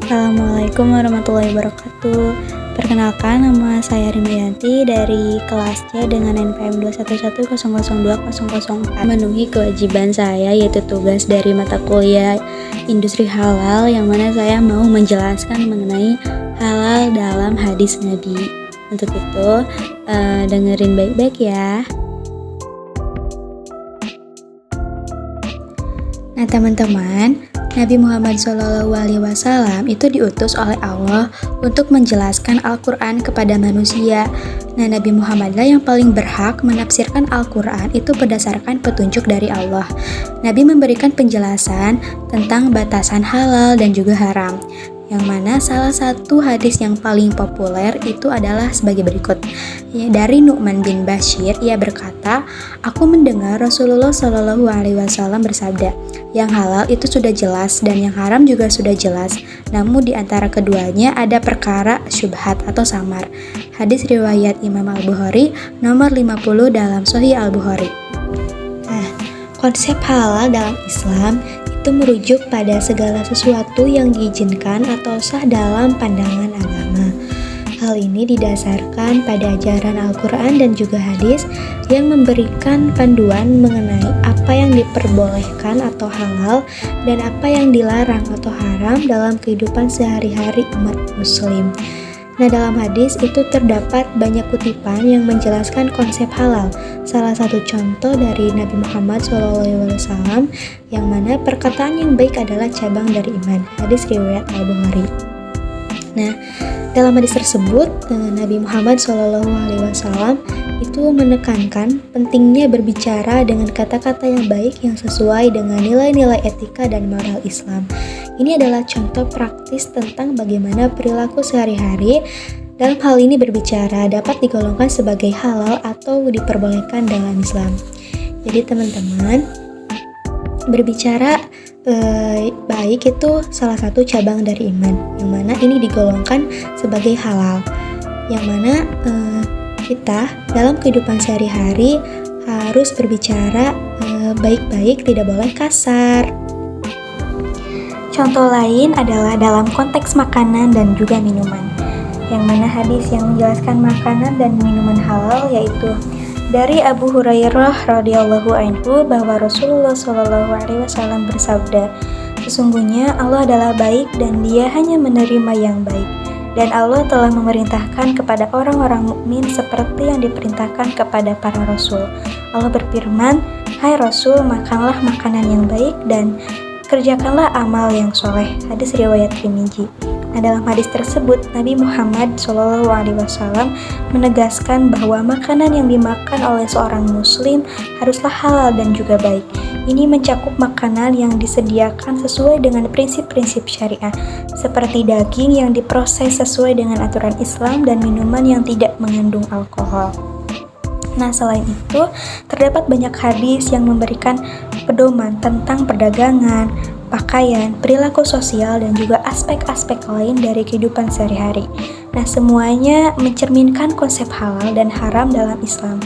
Assalamualaikum warahmatullahi wabarakatuh. Perkenalkan, nama saya Rimayanti dari kelas C dengan NPM 211002004. Memenuhi kewajiban saya yaitu tugas dari mata kuliah Industri Halal, yang mana saya mau menjelaskan mengenai halal dalam hadis Nabi. Untuk itu, dengerin baik-baik ya. Nah teman-teman, Nabi Muhammad SAW itu diutus oleh Allah untuk menjelaskan Al-Quran kepada manusia. Nah, Nabi Muhammadlah yang paling berhak menafsirkan Al-Quran itu berdasarkan petunjuk dari Allah. Nabi memberikan penjelasan tentang batasan halal dan juga haram, yang mana salah satu hadis yang paling populer itu adalah sebagai berikut. Ya, dari Nu'man bin Bashir, ia berkata, "Aku mendengar Rasulullah SAW bersabda, yang halal itu sudah jelas dan yang haram juga sudah jelas. Namun di antara keduanya ada perkara syubhat atau samar." Hadis riwayat Imam Al-Bukhari nomor 50 dalam Sahih Al-Bukhari. Nah, konsep halal dalam Islam itu merujuk pada segala sesuatu yang diizinkan atau sah dalam pandangan agama. Hal ini didasarkan pada ajaran Al-Quran dan juga hadis yang memberikan panduan mengenai apa yang diperbolehkan atau halal dan apa yang dilarang atau haram dalam kehidupan sehari-hari umat muslim. Nah, dalam hadis itu terdapat banyak kutipan yang menjelaskan konsep halal. Salah satu contoh dari Nabi Muhammad SAW, yang mana perkataan yang baik adalah cabang dari iman. Hadis riwayat Al-Bukhari. Nah, dalam hadis tersebut, Nabi Muhammad SAW itu menekankan pentingnya berbicara dengan kata-kata yang baik yang sesuai dengan nilai-nilai etika dan moral Islam. Ini adalah contoh praktis tentang bagaimana perilaku sehari-hari dalam hal ini berbicara dapat digolongkan sebagai halal atau diperbolehkan dalam Islam. Jadi teman-teman, berbicara baik itu salah satu cabang dari iman, yang mana ini digolongkan sebagai halal, yang mana kita dalam kehidupan sehari-hari harus berbicara baik-baik, tidak boleh kasar. Contoh lain adalah dalam konteks makanan dan juga minuman, yang mana hadis yang menjelaskan makanan dan minuman halal yaitu dari Abu Hurairah radhiyallahu anhu bahwa Rasulullah SAW bersabda, "Sesungguhnya Allah adalah baik dan Dia hanya menerima yang baik. Dan Allah telah memerintahkan kepada orang-orang mukmin seperti yang diperintahkan kepada para rasul. Allah berfirman, 'Hai Rasul, makanlah makanan yang baik dan kerjakanlah amal yang soleh.'" Hadis riwayat Tirmidzi. Nah, dalam hadis tersebut, Nabi Muhammad SAW menegaskan bahwa makanan yang dimakan oleh seorang muslim haruslah halal dan juga baik. Ini mencakup makanan yang disediakan sesuai dengan prinsip-prinsip syariah, seperti daging yang diproses sesuai dengan aturan Islam dan minuman yang tidak mengandung alkohol. Nah, selain itu, terdapat banyak hadis yang memberikan pedoman tentang perdagangan, pakaian, perilaku sosial, dan juga aspek-aspek lain dari kehidupan sehari-hari. Nah, semuanya mencerminkan konsep halal dan haram dalam Islam.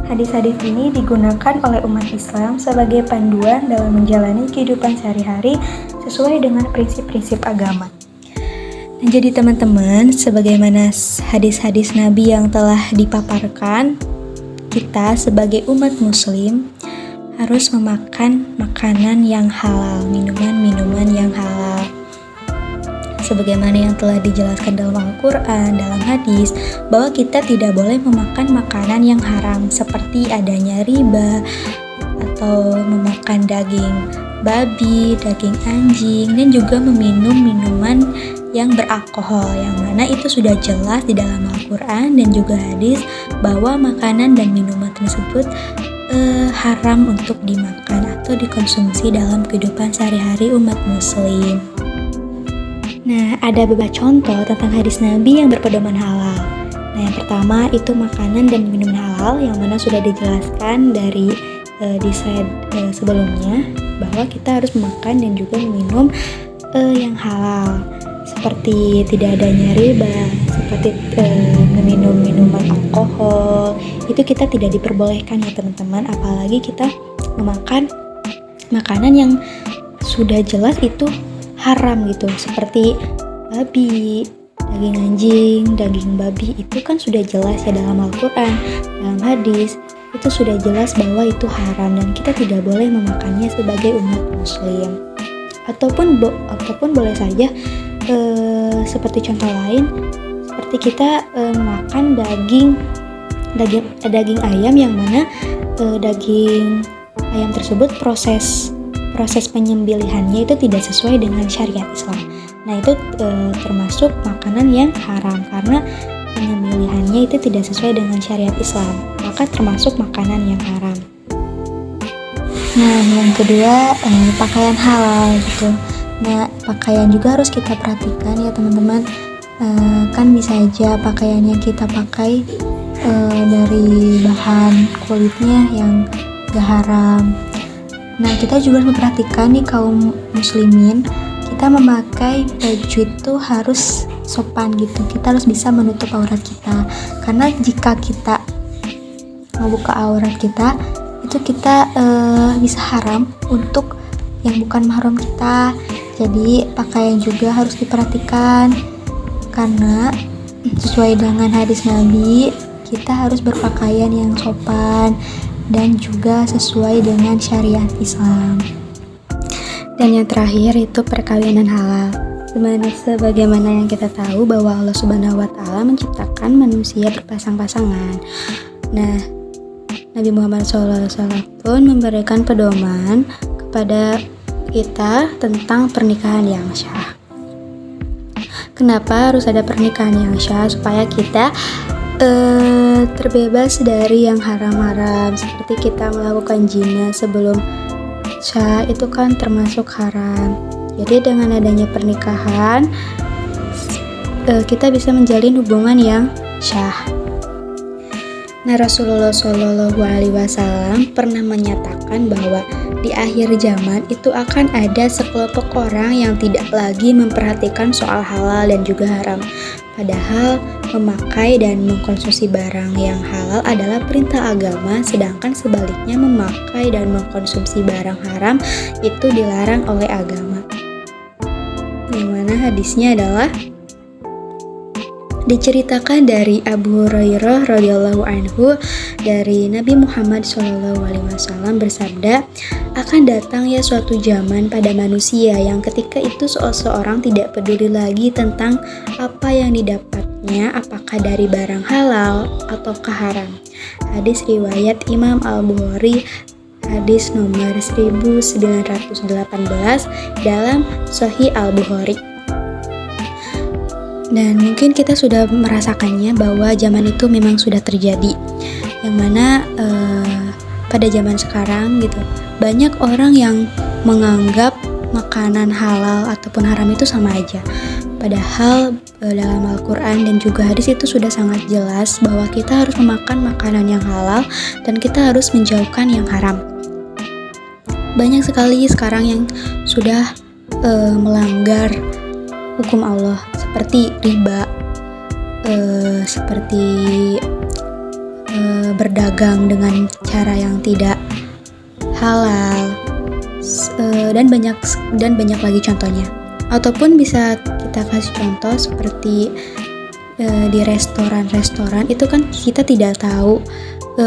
Hadis-hadis ini digunakan oleh umat Islam sebagai panduan dalam menjalani kehidupan sehari-hari sesuai dengan prinsip-prinsip agama. Nah, jadi teman-teman, sebagaimana hadis-hadis Nabi yang telah dipaparkan, kita sebagai umat muslim harus memakan makanan yang halal, minuman-minuman yang halal. Sebagaimana yang telah dijelaskan dalam Al-Quran, dalam hadis, bahwa kita tidak boleh memakan makanan yang haram, seperti adanya riba, atau memakan daging babi, daging anjing, dan juga meminum minuman yang beralkohol, yang mana itu sudah jelas di dalam Al-Quran dan juga hadis bahwa makanan dan minuman tersebut haram untuk dimakan atau dikonsumsi dalam kehidupan sehari-hari umat muslim. Nah, ada beberapa contoh tentang hadis Nabi yang berpedoman halal. Nah, yang pertama itu makanan dan minuman halal, yang mana sudah dijelaskan dari di slide sebelumnya bahwa kita harus makan dan juga meminum yang halal, seperti tidak adanya riba, seperti meminum minuman alkohol, itu kita tidak diperbolehkan ya teman-teman, apalagi kita memakan makanan yang sudah jelas itu haram gitu, seperti babi, daging anjing, daging babi, itu kan sudah jelas ya dalam Al-Quran, dalam hadis itu sudah jelas bahwa itu haram dan kita tidak boleh memakannya sebagai umat muslim. Ataupun boleh saja seperti contoh lain, seperti kita makan daging ayam yang mana daging ayam tersebut proses penyembelihannya itu tidak sesuai dengan syariat Islam. Nah, itu termasuk makanan yang haram karena penyembelihannya itu tidak sesuai dengan syariat Islam, maka termasuk makanan yang haram. Nah, yang kedua pakaian halal gitu. Nah, pakaian juga harus kita perhatikan ya teman-teman. Kan bisa aja pakaian yang kita pakai dari bahan kulitnya yang gak haram. Nah, kita juga harus memperhatikan nih kaum muslimin, kita memakai baju itu harus sopan gitu. Kita harus bisa menutup aurat kita. Karena jika kita membuka aurat kita, itu kita bisa haram untuk yang bukan mahram kita. Jadi pakaian juga harus diperhatikan. Karena sesuai dengan hadis Nabi, kita harus berpakaian yang sopan dan juga sesuai dengan syariat Islam. Dan yang terakhir itu perkawinan halal. Sebagaimana yang kita tahu bahwa Allah Subhanahu wa Ta'ala menciptakan manusia berpasang-pasangan. Nah, Nabi Muhammad SAW pun memberikan pedoman kepada kita tentang pernikahan yang syah. Kenapa harus ada pernikahan yang syah? Supaya kita terbebas dari yang haram-haram, seperti kita melakukan zina sebelum syah, itu kan termasuk haram. Jadi dengan adanya pernikahan kita bisa menjalin hubungan yang syah. Nah, Rasulullah SAW pernah menyatakan bahwa di akhir zaman itu akan ada sekelompok orang yang tidak lagi memperhatikan soal halal dan juga haram. Padahal memakai dan mengkonsumsi barang yang halal adalah perintah agama, sedangkan sebaliknya memakai dan mengkonsumsi barang haram itu dilarang oleh agama. Yang mana hadisnya adalah diceritakan dari Abu Hurairah radhiyallahu anhu dari Nabi Muhammad SAW bersabda, akan datang ya suatu zaman pada manusia yang ketika itu seseorang tidak peduli lagi tentang apa yang didapatnya, apakah dari barang halal ataukah haram. Hadis riwayat Imam Al-Bukhari, hadis nomor 1918 dalam Sahih Al-Bukhari. Dan mungkin kita sudah merasakannya bahwa zaman itu memang sudah terjadi, yang mana pada zaman sekarang gitu banyak orang yang menganggap makanan halal ataupun haram itu sama aja. Padahal dalam Al-Quran dan juga hadis itu sudah sangat jelas bahwa kita harus memakan makanan yang halal dan kita harus menjauhkan yang haram. Banyak sekali sekarang yang sudah melanggar hukum Allah, seperti riba, seperti berdagang dengan cara yang tidak halal, dan banyak lagi contohnya. Ataupun bisa kita kasih contoh seperti di restoran itu kan kita tidak tahu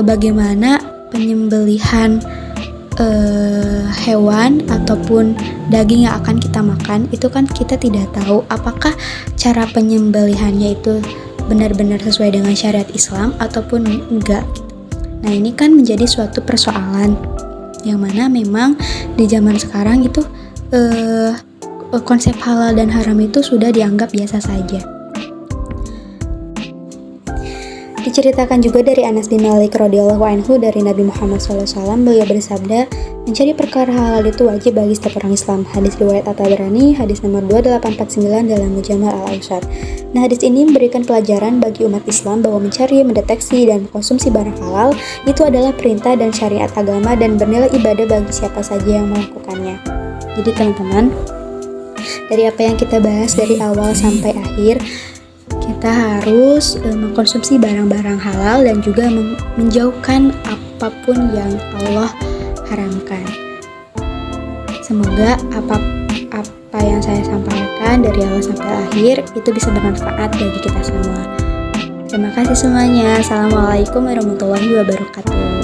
bagaimana penyembelihan hewan ataupun daging yang akan kita makan. Itu kan kita tidak tahu apakah cara penyembelihannya itu benar-benar sesuai dengan syariat Islam ataupun enggak. Nah, ini kan menjadi suatu persoalan yang mana memang di zaman sekarang itu konsep halal dan haram itu sudah dianggap biasa saja. Diceritakan juga dari Anas bin Malik radhiyallahu anhu dari Nabi Muhammad SAW, beliau bersabda, mencari perkara halal itu wajib bagi setiap orang Islam. Hadis riwayat At-Tabarani, hadis nomor 2849 dalam Mujamma' Al-Awsat. Nah, hadis ini memberikan pelajaran bagi umat Islam bahwa mencari, mendeteksi, dan konsumsi barang halal itu adalah perintah dan syariat agama dan bernilai ibadah bagi siapa saja yang melakukannya. Jadi teman-teman, dari apa yang kita bahas dari awal sampai akhir, kita harus mengkonsumsi barang-barang halal dan juga menjauhkan apapun yang Allah haramkan. Semoga apa yang saya sampaikan dari awal sampai akhir itu bisa bermanfaat bagi kita semua. Terima kasih semuanya. Assalamualaikum warahmatullahi wabarakatuh.